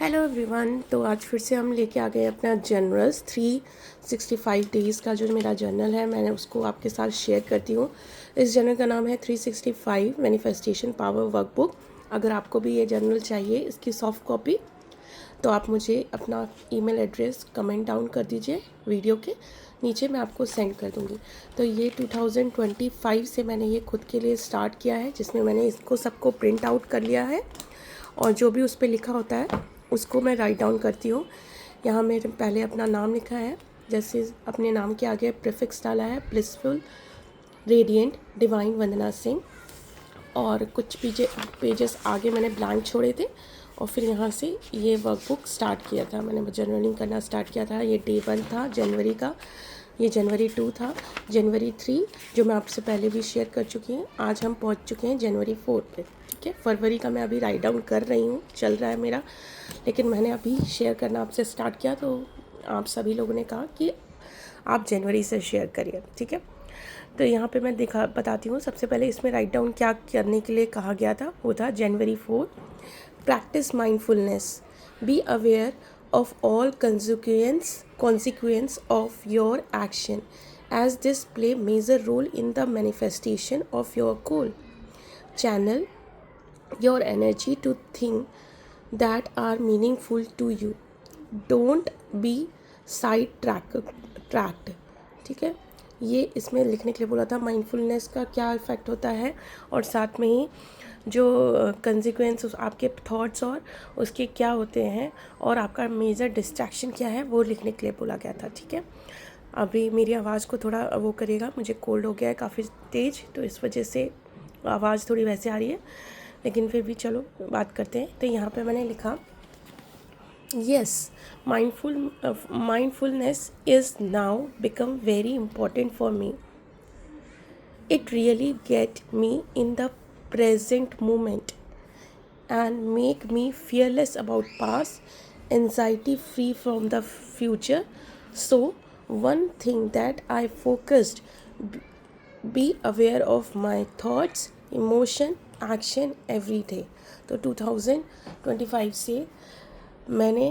Hello everyone. तो आज फिर से हम लेके आ गए अपना जनरस 365 डेज़ का जो मेरा जर्नल है, मैंने उसको आपके साथ शेयर करती हूँ। इस जर्नल का नाम है 365 मैनिफेस्टेशन पावर वर्कबुक। अगर आपको भी ये जर्नल चाहिए, इसकी सॉफ्ट कॉपी, तो आप मुझे अपना ईमेल एड्रेस कमेंट डाउन कर दीजिए वीडियो के नीचे, मैं आपको सेंड कर दूँगी। तो ये 2025 से मैंने ये खुद के लिए स्टार्ट किया है, जिसमें मैंने इसको सबको प्रिंट आउट कर लिया है और जो भी उस पर लिखा होता है उसको मैं राइट डाउन करती हूँ। यहाँ मेरे पहले अपना नाम लिखा है, जैसे अपने नाम के आगे प्रीफिक्स डाला है ब्लिसफुल रेडिएंट डिवाइन वंदना सिंह, और कुछ पेजेस आगे मैंने ब्लैंक छोड़े थे, और फिर यहाँ से ये वर्कबुक स्टार्ट किया था। मैंने जर्नलिंग करना स्टार्ट किया था। ये डे 1 था जनवरी का, ये जनवरी 2 था, जनवरी 3 जो मैं आपसे पहले भी शेयर कर चुकी हूँ। आज हम पहुँच चुके हैं जनवरी 4 पे। ठीक है, फरवरी का मैं अभी राइट डाउन कर रही हूँ, चल रहा है मेरा, लेकिन मैंने अभी शेयर करना आपसे स्टार्ट किया तो आप सभी लोगों ने कहा कि आप जनवरी से शेयर करिए। ठीक है, तो यहाँ पे मैं बताती हूँ। सबसे पहले इसमें राइट डाउन क्या करने के लिए कहा गया था, वो था जनवरी 4, practice mindfulness, be aware of all consequence of your action, as this play major role in the manifestation of your goal. Channel your energy to things that are meaningful to you. Don't be sidetracked. ठीक है, ये इसमें लिखने के लिए बोला था mindfulness का क्या इफ़ेक्ट होता है, और साथ में ही जो कंसिक्वेंस आपके थॉट्स और उसके क्या होते हैं, और आपका मेजर डिस्ट्रैक्शन क्या है, वो लिखने के लिए बोला गया था। ठीक है, अभी मेरी आवाज़ को थोड़ा वो करिएगा, मुझे कोल्ड हो गया है काफ़ी तेज़, तो इस वजह से आवाज़ थोड़ी वैसे आ रही है, लेकिन फिर भी चलो बात करते हैं। तो यहाँ पे मैंने लिखा, yes, mindfulness is now become very important for me. It really get me in the present moment and make me fearless about past, anxiety free from the future. So one thing that I focused, be aware of my thoughts, emotion, action every day. तो 2025 से मैंने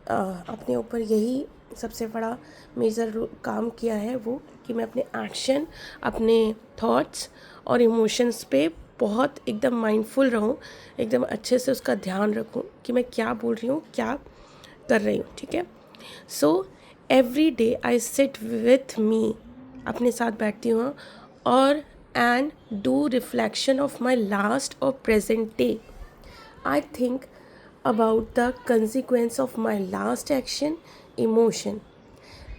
अपने ऊपर यही सबसे बड़ा major काम किया है, वो कि मैं अपने एक्शन, अपने थॉट्स और इमोशंस पे बहुत एकदम माइंडफुल रहूं, एकदम अच्छे से उसका ध्यान रखूं कि मैं क्या बोल रही हूँ, क्या कर रही हूँ। ठीक है, so every day I sit with me, अपने साथ बैठती हूँ और and do reflection of my last और present day. I think about the consequence of my last action, emotion.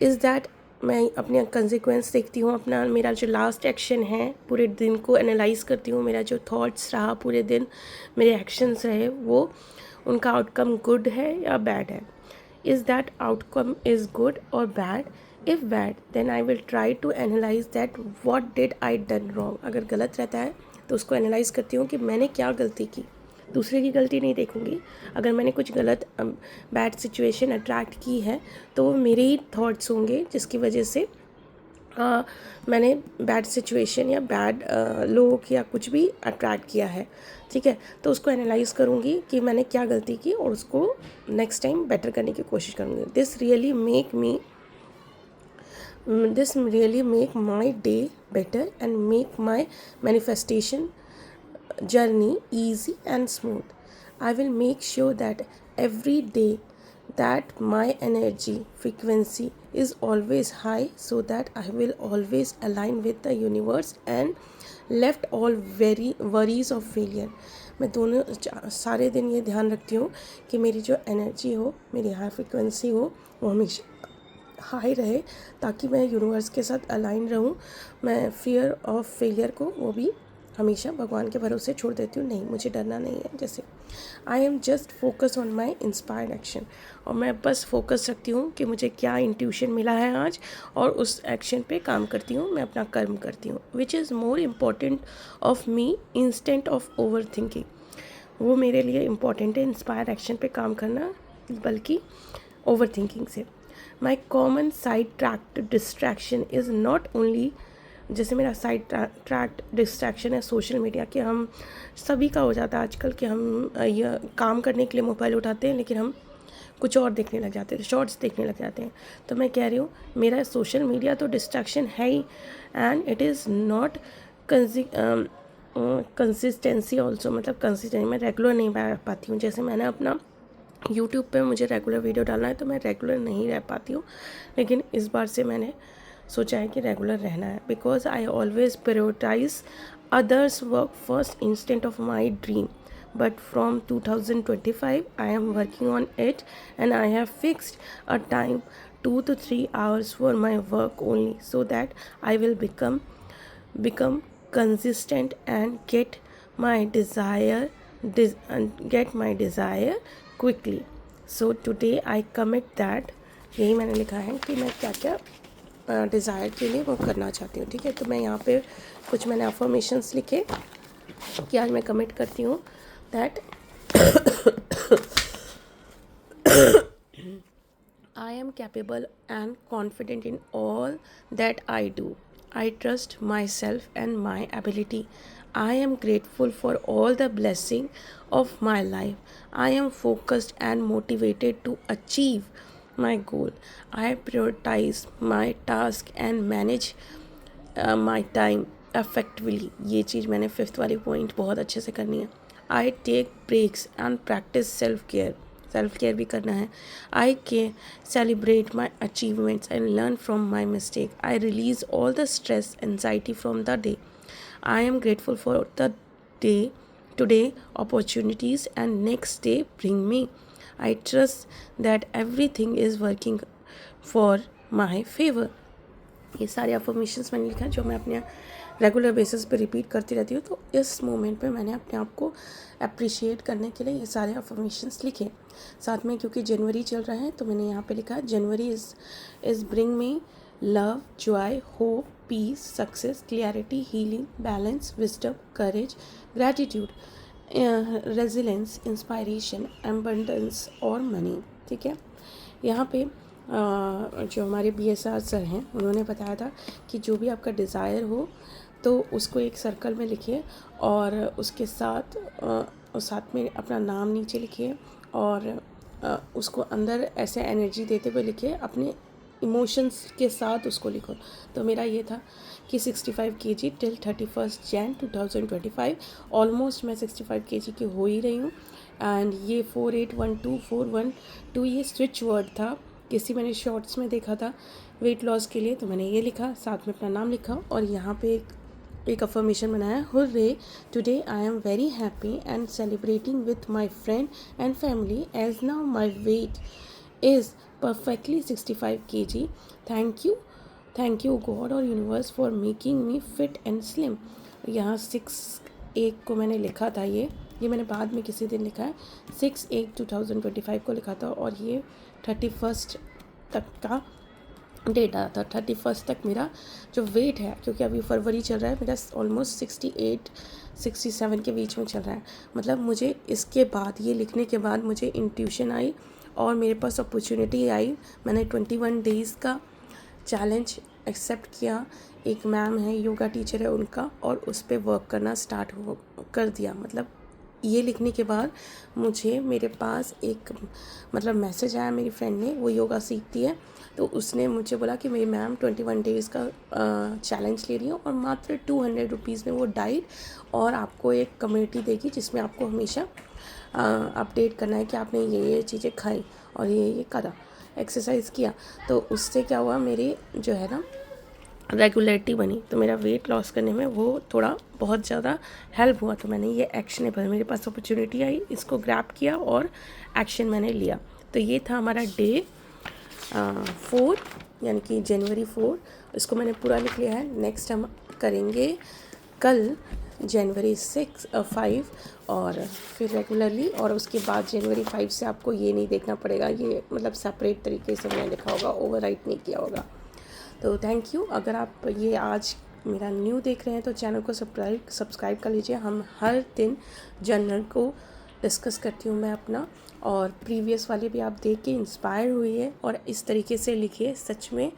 Is that मैं अपने कंसिक्वेंस देखती हूँ, अपना मेरा जो लास्ट एक्शन है, पूरे दिन को एनालाइज करती हूँ, मेरा जो थॉट्स रहा पूरे दिन, मेरे एक्शंस रहे, वो उनका आउटकम गुड है या बैड है. Is that outcome is good और bad? If bad, then I will try to analyse that what did I done wrong. अगर गलत रहता है तो उसको एनालाइज करती हूँ कि मैंने क्या गलती की, दूसरे की गलती नहीं देखूंगी. अगर मैंने कुछ गलत बैड सिचुएशन अट्रैक्ट की है तो वो मेरे ही थॉट्स होंगे जिसकी वजह से मैंने बैड सिचुएशन या बैड लोग या कुछ भी अट्रैक्ट किया है. ठीक है, तो उसको एनालाइज करूँगी कि मैंने क्या गलती की और उसको नेक्स्ट टाइम बेटर करने की कोशिश करूँगी. This really make my day better and make my manifestation journey easy and smooth. I will make sure that every day that my energy frequency is always high, so that I will always align with the universe and left all worries of failure. मैं दोनों सारे दिन ये ध्यान रखती हूँ कि मेरी जो एनर्जी हो, मेरी हाई फ्रिक्वेंसी हो, वो हमेशा हाई रहे, ताकि मैं यूनिवर्स के साथ अलाइन रहूँ. मैं फियर ऑफ फेलियर को वो भी हमेशा भगवान के भरोसे छोड़ देती हूँ. नहीं, मुझे डरना नहीं है. जैसे I am just focus on my inspired action, और मैं बस फोकस रखती हूँ कि मुझे क्या इंट्यूशन मिला है आज, और उस एक्शन पे काम करती हूँ, मैं अपना कर्म करती हूँ. Which is more important of me instant of over thinking. वो मेरे लिए इम्पॉर्टेंट है इंस्पायर्ड एक्शन पे काम करना, बल्कि ओवर थिंकिंग से. My common side tract distraction is not only, जैसे मेरा साइड ट्रैक्ट डिस्ट्रैक्शन है सोशल मीडिया के, हम सभी का हो जाता है आजकल कि हम ये काम करने के लिए मोबाइल उठाते हैं, लेकिन हम कुछ और देखने लग जाते हैं, शॉर्ट्स देखने लग जाते हैं। तो मैं कह रही हूँ मेरा सोशल मीडिया तो डिस्ट्रैक्शन है ही, and it is not consistency also, मतलब कंसिस्टेंसी मैं रेगुलर नहीं रह पाती हूँ। जैसे मैंने अपना यूट्यूब पे मुझे रेगुलर वीडियो डालना है तो मैं रेगुलर नहीं रह पाती हूँ, लेकिन इस बार से मैंने सोचा है कि रेगुलर रहना है, because I always prioritise others work first instant of my dream. But from 2025, I am working on it, and I have fixed a time 2 to 3 hours for my work only, so that I will become consistent and get my desire quickly. So today I commit that. यही मैंने लिखा है कि मैं क्या क्या desire के लिए वो करना चाहती हूँ, ठीक है। तो मैं यहाँ पे कुछ मैंने अफर्मेशंस लिखे कि आज मैं कमिट करती हूँ that I am capable and confident in all that I do. I trust myself and my ability. I am grateful for all the blessing of my life. I am focused and motivated to achieve my goal. I prioritize my task and manage my time effectively. ये चीज़ मैंने 5th वाली point बहुत अच्छे से करनी है. I take breaks and practice self care भी करना है. I can celebrate my achievements and learn from my mistake. I release all the stress, anxiety from the day. I am grateful for the day today opportunities and next day bring me. I trust that everything is working for my favor. ये सारे affirmations मैंने लिखा है जो मैं अपने regular basis पे repeat करती रहती हूँ. तो इस मोमेंट पे मैंने अपने आप को अप्रिशिएट करने के लिए ये सारे अफर्मेशंस लिखे. साथ में क्योंकि जनवरी चल रहा है तो मैंने यहाँ पे लिखा है January is bring me love, joy, hope, peace, success, clarity, healing, balance, wisdom, courage, gratitude, resilience, inspiration, abundance और मनी. ठीक है. यहाँ पे जो हमारे BSR सर हैं उन्होंने बताया था कि जो भी आपका डिज़ायर हो तो उसको एक सर्कल में लिखिए और उसके साथ में अपना नाम नीचे लिखिए और उसको अंदर ऐसे एनर्जी देते हुए लिखिए, अपने इमोशंस के साथ उसको लिखो. तो मेरा ये था कि 65 kg टिल 31 Jan 2025. ऑलमोस्ट मैं 65 kg की हो ही रही हूँ. एंड ये 4812 ये स्विच वर्ड था, किसी मैंने शॉर्ट्स में देखा था वेट लॉस के लिए, तो मैंने ये लिखा, साथ में अपना नाम लिखा और यहाँ पे एक अफर्मेशन बनाया. Hurray, today I am very happy and celebrating with my friend and family as now my weight is perfectly 65 kg. Thank you God और universe for making me fit and slim. यहाँ 6/1 को मैंने लिखा था, ये मैंने बाद में किसी दिन लिखा है. 6/1/2025 को लिखा था और ये 31 तक का डेट आया था. 31 तक मेरा जो वेट है, क्योंकि अभी फरवरी चल रहा है, मेरा ऑलमोस्ट 68-67 के बीच में चल रहा है. मतलब मुझे इसके बाद, ये लिखने के बाद मुझे इंट्यूशन आई और मेरे पास अपॉर्चुनिटी आई. मैंने 21 डेज़ का चैलेंज एक्सेप्ट किया. एक मैम है, योगा टीचर है उनका, और उस पर वर्क करना स्टार्ट कर दिया. मतलब ये लिखने के बाद मुझे, मेरे पास एक मैसेज आया मेरी फ्रेंड ने, वो योगा सीखती है, तो उसने मुझे बोला कि मेरी मैम 21 डेज़ का चैलेंज ले रही है और मात्र 200 रुपीज़ में वो डाइट और आपको एक कम्युनिटी देगी जिसमें आपको हमेशा अपडेट करना है कि आपने ये चीज़ें खाई और ये करा, एक्सरसाइज किया. तो उससे क्या हुआ, मेरी जो है ना रेगुलरिटी बनी, तो मेरा वेट लॉस करने में वो थोड़ा बहुत ज़्यादा हेल्प हुआ. तो मैंने ये एक्शनेबल, मेरे पास अपॉर्चुनिटी आई, इसको ग्रैब किया और एक्शन मैंने लिया. तो ये था हमारा डे 4, यानी कि जनवरी 4. इसको मैंने पूरा लिख लिया है. नेक्स्ट हम करेंगे कल जनवरी 5 और फिर रेगुलरली, और उसके बाद जनवरी 5 से आपको ये नहीं देखना पड़ेगा, ये सेपरेट तरीके से मैंने लिखा होगा, ओवरराइट नहीं किया होगा. तो थैंक यू. अगर आप ये आज मेरा न्यू देख रहे हैं तो चैनल को सब्सक्राइब कर लीजिए. हम हर दिन जर्नल को डिस्कस करती हूँ मैं अपना, और प्रीवियस वाले भी आप देख के इंस्पायर हुई है और इस तरीके से लिखिए. सच में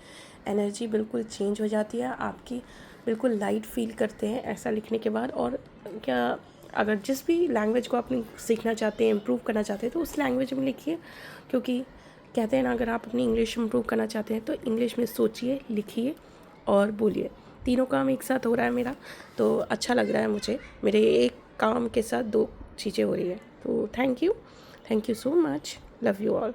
एनर्जी बिल्कुल चेंज हो जाती है आपकी, बिल्कुल लाइट फील करते हैं ऐसा लिखने के बाद. और क्या अगर जिस भी लैंग्वेज को आप सीखना चाहते हैं, इम्प्रूव करना चाहते हैं, तो उस लैंग्वेज में लिखिए, क्योंकि कहते हैं ना, अगर आप अपनी इंग्लिश इम्प्रूव करना चाहते हैं तो इंग्लिश में सोचिए, लिखिए और बोलिए। तीनों काम एक साथ हो रहा है मेरा, तो अच्छा लग रहा है मुझे। मेरे एक काम के साथ 2 चीज़ें हो रही है। तो thank you so much, love you all.